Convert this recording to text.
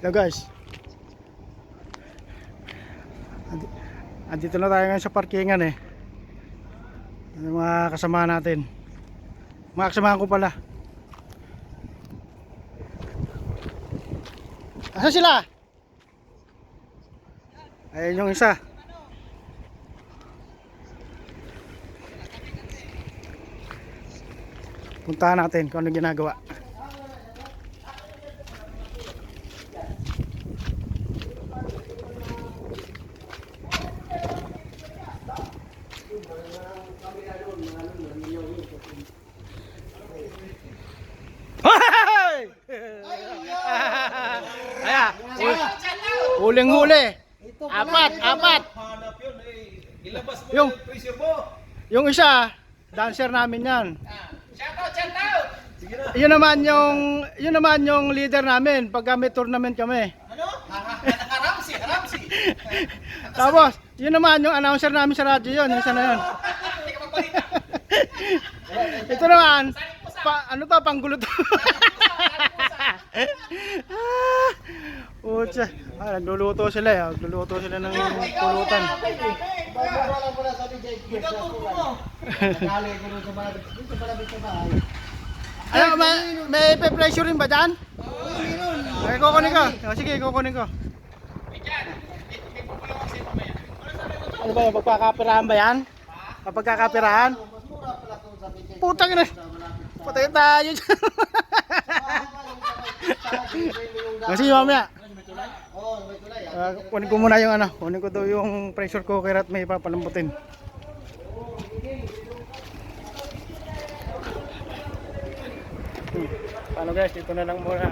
Hello guys. Andito na tayo ngayon sa parkingan eh. Yung mga kasama natin. Mga kasamahan ko pala. Asan sila? Ayun yung isa. Puntahan natin kung ano ginagawa. Ayan, huling-huli. Apat. Ilabas mo yung pressure mo. Yung isa, dancer namin yan. Shout out! Yun naman yung leader namin pagka may tournament kami. Ano? Haramsi! Tapos, yun naman yung announcer namin sa radyo yun. Yung isa na yun. Ito naman, panggulo to. Pucha, nagluluto sila eh. Nagluluto sila ng pulutan. Ano, may pressure rin ba dyan? Ay, kukunin ko. Sige, kukunin ko. Ano ba yung pagkakapirahan ba yan? Pagkakapirahan? Putang ina. Patay tayo dyan. Kasi mamaya. Kunin ko muna yung ano. Kunin ko daw yung pressure cooker at may papalambutin. Paano guys, dito na lang muna.